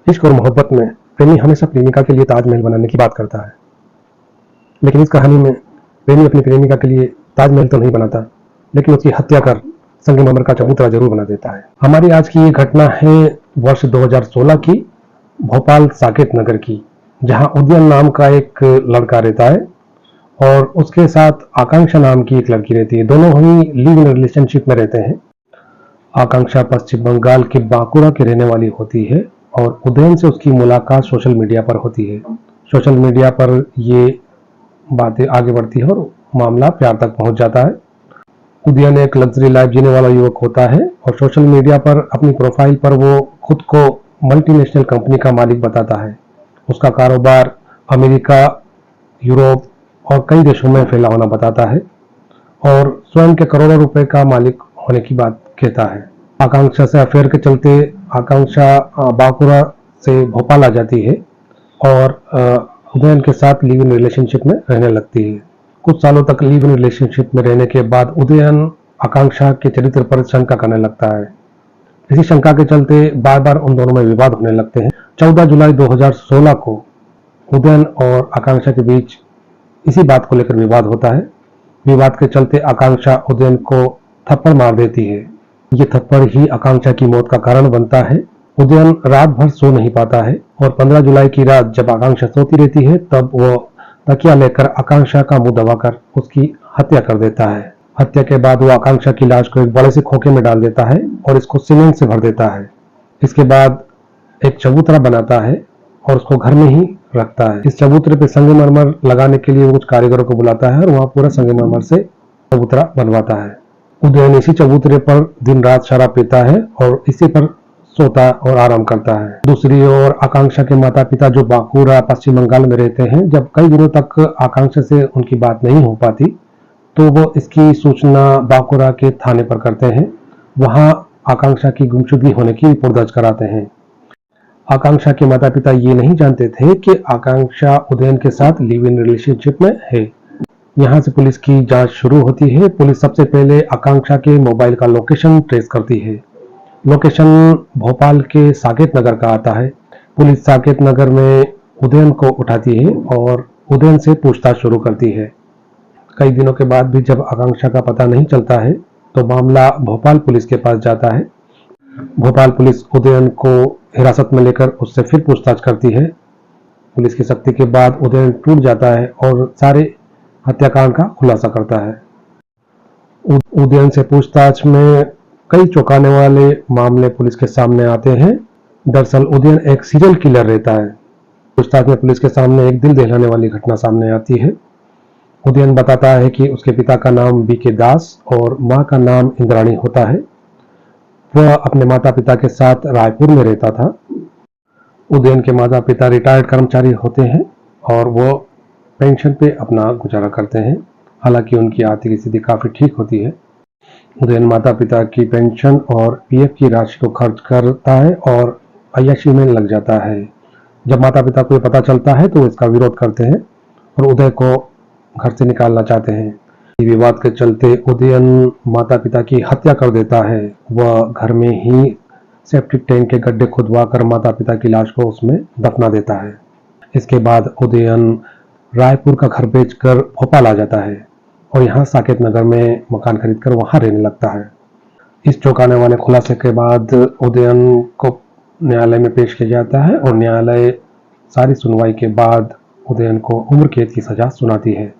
इश्क और मोहब्बत में प्रेमी हमेशा प्रेमिका के लिए ताजमहल बनाने की बात करता है, लेकिन इस कहानी में प्रेमी अपनी प्रेमिका के लिए ताजमहल तो नहीं बनाता, लेकिन उसकी हत्या कर संगमरमर का चबूतरा जरूर बना देता है। हमारी आज की ये घटना है वर्ष 2016 की, भोपाल साकेत नगर की, जहां उदयन नाम का एक लड़का रहता है और उसके साथ आकांक्षा नाम की एक लड़की रहती है। दोनों ही लिव इन रिलेशनशिप में रहते हैं। आकांक्षा पश्चिम बंगाल के बांकुरा की रहने वाली होती है और उदयन से उसकी मुलाकात सोशल मीडिया पर होती है। सोशल मीडिया पर ये बातें आगे बढ़ती है और मामला प्यार तक पहुंच जाता है। उदयन एक लग्जरी लाइफ जीने वाला युवक होता है और सोशल मीडिया पर अपनी प्रोफाइल पर वो खुद को मल्टीनेशनल कंपनी का मालिक बताता है। उसका कारोबार अमेरिका, यूरोप और कई देशों में फैला होना बताता है और स्वयं के करोड़ों रुपए का मालिक होने की बात कहता है। आकांक्षा से अफेयर के चलते आकांक्षा बांकुरा से भोपाल आ जाती है और उदयन के साथ लिव इन रिलेशनशिप में रहने लगती है। कुछ सालों तक लिव इन रिलेशनशिप में रहने के बाद उदयन आकांक्षा के चरित्र पर शंका करने लगता है। इसी शंका के चलते बार बार उन दोनों में विवाद होने लगते हैं। 14 जुलाई 2016 को उदयन और आकांक्षा के बीच इसी बात को लेकर विवाद होता है। विवाद के चलते आकांक्षा उदयन को थप्पड़ मार देती है। ये थप्पड़ ही आकांक्षा की मौत का कारण बनता है। उदयन रात भर सो नहीं पाता है और 15 जुलाई की रात जब आकांक्षा सोती रहती है तब वो तकिया लेकर आकांक्षा का मुंह दबाकर उसकी हत्या कर देता है। हत्या के बाद वो आकांक्षा की लाश को एक बड़े से खोखे में डाल देता है और इसको सीमेंट से भर देता है। इसके बाद एक चबूतरा बनाता है और उसको घर में ही रखता है। इस चबूतरे पे संगमरमर लगाने के लिए वो कुछ कारीगरों को बुलाता है और वहां पूरा संगमरमर से चबूतरा बनवाता है। उदयन इसी चबूतरे पर दिन रात शराब पीता है और इसी पर सोता और आराम करता है। दूसरी ओर आकांक्षा के माता पिता जो बांकुरा पश्चिम बंगाल में रहते हैं, जब कई दिनों तक आकांक्षा से उनकी बात नहीं हो पाती तो वो इसकी सूचना बांकुरा के थाने पर करते हैं। वहां आकांक्षा की गुमशुदगी होने की रिपोर्ट दर्ज कराते हैं। आकांक्षा के माता पिता ये नहीं जानते थे कि आकांक्षा उदयन के साथ लिव इन रिलेशनशिप में है। यहाँ से पुलिस की जांच शुरू होती है। पुलिस सबसे पहले आकांक्षा के मोबाइल का लोकेशन ट्रेस करती है। लोकेशन भोपाल के साकेत नगर का आता है। पुलिस साकेत नगर में उदयन को उठाती है और उदयन से पूछताछ शुरू करती है। कई दिनों के बाद भी जब आकांक्षा का पता नहीं चलता है तो मामला भोपाल पुलिस के पास जाता है। भोपाल पुलिस उदयन को हिरासत में लेकर उससे फिर पूछताछ करती है। पुलिस की सख्ती के बाद उदयन टूट जाता है और सारे हत्याकांड का खुलासा करता है। उदयन से पूछताछ में कई चौंकाने वाले मामले पुलिस के सामने आते हैं। दरअसल उदयन एक सीरियल किलर रहता है। पूछताछ में पुलिस के सामने एक दिल दहलाने वाली घटना सामने आती है। उदयन बताता है कि उसके पिता का नाम बीके दास और मां का नाम इंद्राणी होता है। वह अपने माता पिता के साथ रायपुर में रहता था। उदयन के माता पिता रिटायर्ड कर्मचारी होते हैं और वो पेंशन पे अपना गुजारा करते हैं। हालांकि उनकी आर्थिक स्थिति काफी ठीक होती है। उदयन माता पिता की पेंशन और पीएफ की राशि को खर्च करता है और अय्याशी में लग जाता है। जब माता पिता को ये पता चलता है तो इसका विरोध करते हैं और उदय को घर से निकालना चाहते हैं। विवाद के चलते उदयन माता पिता की हत्या कर देता है। वह घर में ही सेप्टिक टैंक के गड्ढे खुदवाकर माता पिता की लाश को उसमें दफना देता है। इसके बाद उदयन रायपुर का घर बेचकर भोपाल आ जाता है और यहाँ साकेत नगर में मकान खरीदकर वहां रहने लगता है। इस चौंकाने वाले खुलासे के बाद उदयन को न्यायालय में पेश किया जाता है और न्यायालय सारी सुनवाई के बाद उदयन को उम्र कैद की सजा सुनाती है।